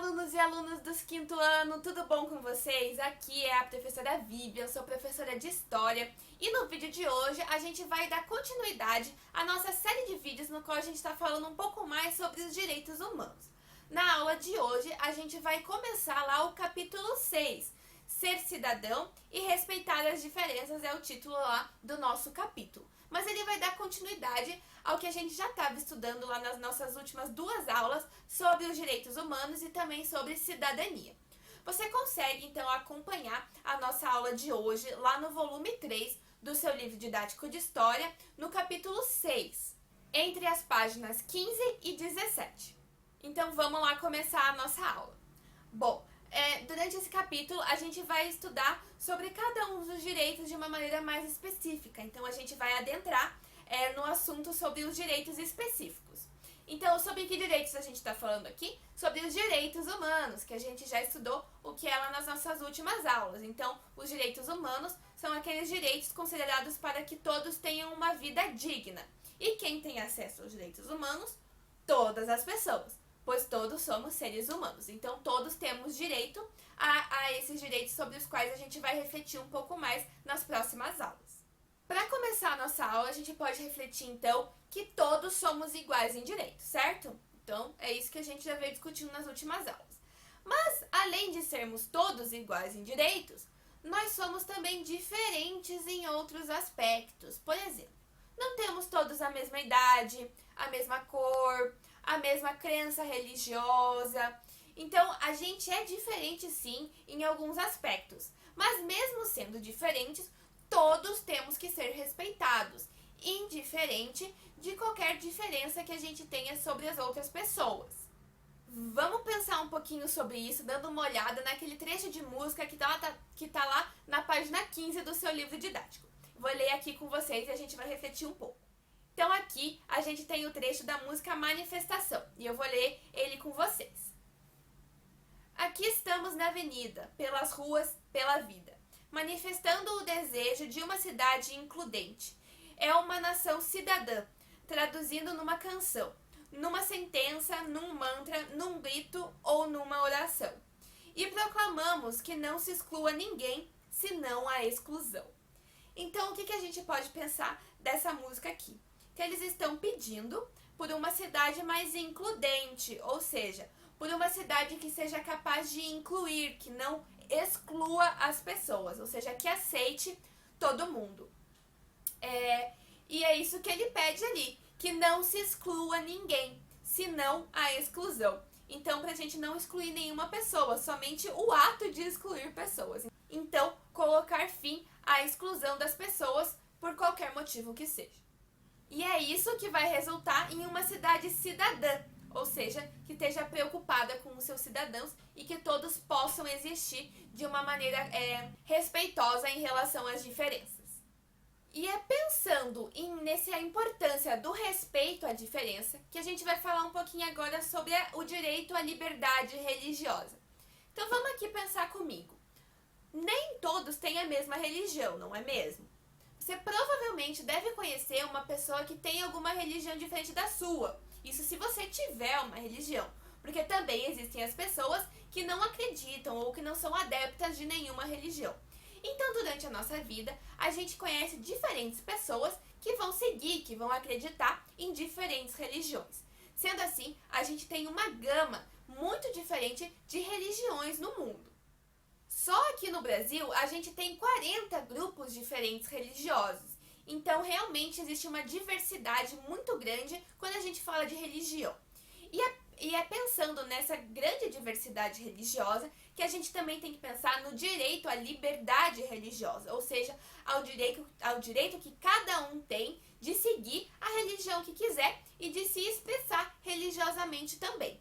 alunos e alunas dos quinto ano, tudo bom com vocês? Aqui é a professora Vivian, sou professora de História e no vídeo de hoje a gente vai dar continuidade à nossa série de vídeos no qual a gente está falando um pouco mais sobre os direitos humanos. Na aula de hoje a gente vai começar lá o capítulo 6, Ser cidadão e respeitar as diferenças é o título lá do nosso capítulo. Mas ele vai dar continuidade ao que a gente já estava estudando lá nas nossas últimas duas aulas sobre os direitos humanos e também sobre cidadania. Você consegue, então, acompanhar a nossa aula de hoje lá no volume 3 do seu livro didático de História, no capítulo 6, entre as páginas 15 e 17. Então, vamos lá começar a nossa aula. Bom, durante esse capítulo, a gente vai estudar sobre cada um dos direitos de uma maneira mais específica. Então, a gente vai adentrar no assunto sobre os direitos específicos. Então, sobre que direitos a gente está falando aqui? Sobre os direitos humanos, que a gente já estudou o que é lá nas nossas últimas aulas. Então, os direitos humanos são aqueles direitos considerados para que todos tenham uma vida digna. E quem tem acesso aos direitos humanos? Todas as pessoas. Pois todos somos seres humanos, então todos temos direito a esses direitos sobre os quais a gente vai refletir um pouco mais nas próximas aulas. Para começar a nossa aula, a gente pode refletir então que todos somos iguais em direito, certo? Então é isso que a gente já veio discutindo nas últimas aulas. Mas além de sermos todos iguais em direitos, nós somos também diferentes em outros aspectos. Por exemplo, não temos todos a mesma idade, a mesma cor, a mesma crença religiosa. Então, a gente é diferente sim em alguns aspectos, mas mesmo sendo diferentes, todos temos que ser respeitados, indiferente de qualquer diferença que a gente tenha sobre as outras pessoas. Vamos pensar um pouquinho sobre isso, dando uma olhada naquele trecho de música que tá lá na página 15 do seu livro didático. Vou ler aqui com vocês e a gente vai refletir um pouco. Então aqui a gente tem o trecho da música Manifestação e eu vou ler ele com vocês. Aqui estamos na avenida, pelas ruas, pela vida, manifestando o desejo de uma cidade includente. É uma nação cidadã, traduzindo numa canção, numa sentença, num mantra, num grito ou numa oração. E proclamamos que não se exclua ninguém, senão a exclusão. Então o que a gente pode pensar dessa música aqui? Que eles estão pedindo por uma cidade mais includente, ou seja, por uma cidade que seja capaz de incluir, que não exclua as pessoas, ou seja, que aceite todo mundo. E é isso que ele pede ali, que não se exclua ninguém, senão a exclusão. Então, para a gente não excluir nenhuma pessoa, somente o ato de excluir pessoas. Então, colocar fim à exclusão das pessoas por qualquer motivo que seja. E é isso que vai resultar em uma cidade cidadã, ou seja, que esteja preocupada com os seus cidadãos e que todos possam existir de uma maneira respeitosa em relação às diferenças. E é pensando nessa importância do respeito à diferença que a gente vai falar um pouquinho agora sobre o direito à liberdade religiosa. Então vamos aqui pensar comigo. Nem todos têm a mesma religião, não é mesmo? Você provavelmente deve conhecer uma pessoa que tem alguma religião diferente da sua. Isso se você tiver uma religião, porque também existem as pessoas que não acreditam ou que não são adeptas de nenhuma religião. Então, durante a nossa vida, a gente conhece diferentes pessoas que vão seguir, que vão acreditar em diferentes religiões. Sendo assim, a gente tem uma gama muito diferente de religiões no mundo. Só aqui no Brasil, a gente tem 40 grupos diferentes religiosos. Então, realmente existe uma diversidade muito grande quando a gente fala de religião. E é pensando nessa grande diversidade religiosa que a gente também tem que pensar no direito à liberdade religiosa, ou seja, ao direito que cada um tem de seguir a religião que quiser e de se expressar religiosamente também.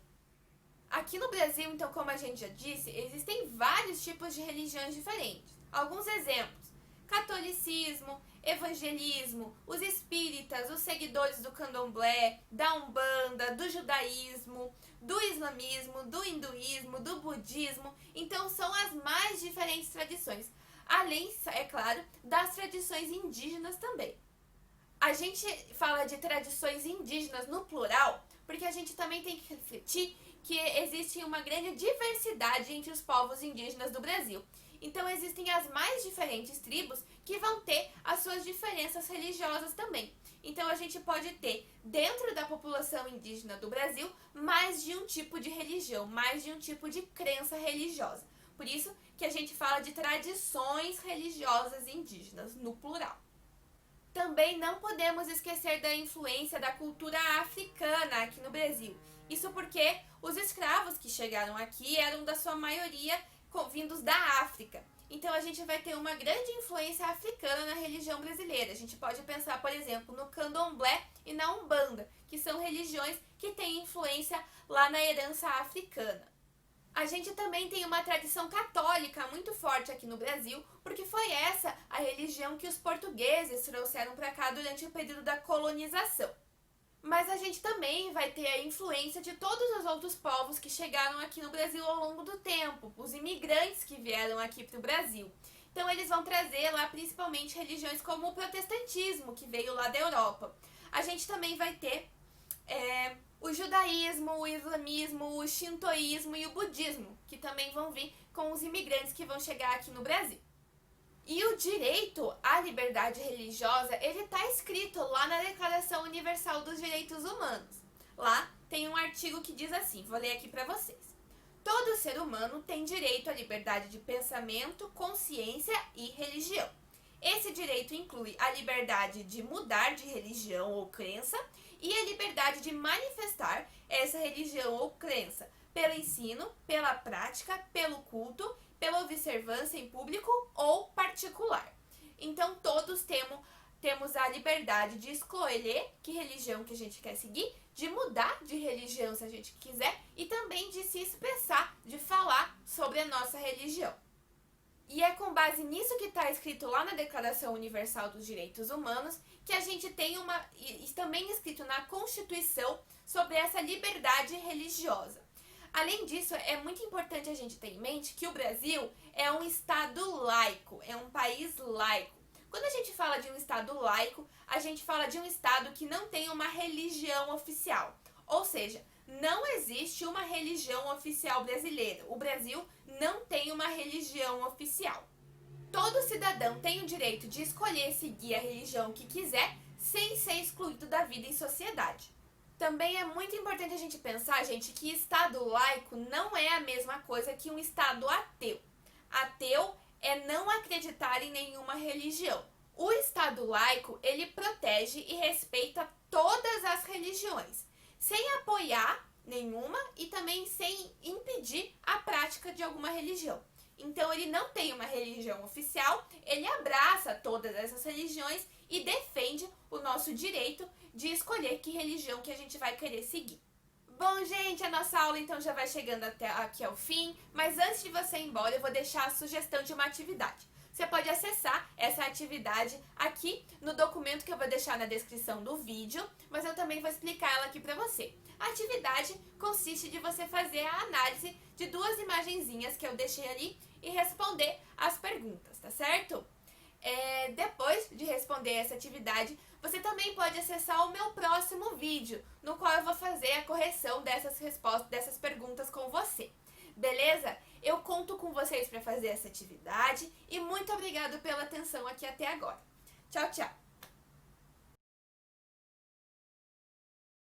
Aqui no Brasil, então, como a gente já disse, existem vários tipos de religiões diferentes. Alguns exemplos: catolicismo, evangelismo, os espíritas, os seguidores do candomblé, da umbanda, do judaísmo, do islamismo, do hinduísmo, do budismo. Então são as mais diferentes tradições, além, é claro, das tradições indígenas também. A gente fala de tradições indígenas no plural porque a gente também tem que refletir que existe uma grande diversidade entre os povos indígenas do Brasil. Então existem as mais diferentes tribos que vão ter as suas diferenças religiosas também. Então a gente pode ter, dentro da população indígena do Brasil, mais de um tipo de religião, mais de um tipo de crença religiosa. Por isso que a gente fala de tradições religiosas indígenas, no plural. Também não podemos esquecer da influência da cultura africana aqui no Brasil. Isso porque os escravos que chegaram aqui eram, da sua maioria, vindos da África. Então a gente vai ter uma grande influência africana na religião brasileira. A gente pode pensar, por exemplo, no candomblé e na umbanda, que são religiões que têm influência lá na herança africana. A gente também tem uma tradição católica muito forte aqui no Brasil, porque foi essa a religião que os portugueses trouxeram para cá durante o período da colonização. Mas a gente também vai ter a influência de todos os outros povos que chegaram aqui no Brasil ao longo do tempo, os imigrantes que vieram aqui para o Brasil. Então eles vão trazer lá principalmente religiões como o protestantismo, que veio lá da Europa. A gente também vai ter o judaísmo, o islamismo, o shintoísmo e o budismo, que também vão vir com os imigrantes que vão chegar aqui no Brasil. E o direito à liberdade religiosa, ele está escrito lá na Declaração Universal dos Direitos Humanos. Lá tem um artigo que diz assim, vou ler aqui para vocês. Todo ser humano tem direito à liberdade de pensamento, consciência e religião. Esse direito inclui a liberdade de mudar de religião ou crença e a liberdade de manifestar essa religião ou crença pelo ensino, pela prática, pelo culto, pela observância em público ou particular. Então todos temos a liberdade de escolher que religião que a gente quer seguir, de mudar de religião se a gente quiser e também de se expressar, de falar sobre a nossa religião. E é com base nisso que está escrito lá na Declaração Universal dos Direitos Humanos que a gente tem também escrito na Constituição sobre essa liberdade religiosa. Além disso, é muito importante a gente ter em mente que o Brasil é um estado laico, é um país laico. Quando a gente fala de um estado laico, a gente fala de um estado que não tem uma religião oficial. Ou seja, não existe uma religião oficial brasileira. O Brasil não tem uma religião oficial. Todo cidadão tem o direito de escolher seguir a religião que quiser, sem ser excluído da vida em sociedade. Também é muito importante a gente pensar, gente, que estado laico não é a mesma coisa que um estado ateu. Ateu é não acreditar em nenhuma religião. O estado laico, ele protege e respeita todas as religiões, sem apoiar nenhuma e também sem impedir a prática de alguma religião. Então ele não tem uma religião oficial, ele abraça todas essas religiões e defende o nosso direito de escolher que religião que a gente vai querer seguir. Bom, gente, a nossa aula então já vai chegando até aqui ao fim, mas antes de você ir embora eu vou deixar a sugestão de uma atividade. Você pode acessar essa atividade aqui no documento que eu vou deixar na descrição do vídeo, mas eu também vou explicar ela aqui para você. A atividade consiste de você fazer a análise de duas imagenzinhas que eu deixei ali e responder as perguntas, tá certo? Depois de responder essa atividade, você também pode acessar o meu próximo vídeo, no qual eu vou fazer a correção dessas respostas, dessas perguntas com você. Beleza? Eu conto com vocês para fazer essa atividade e muito obrigado pela atenção aqui até agora. Tchau, tchau!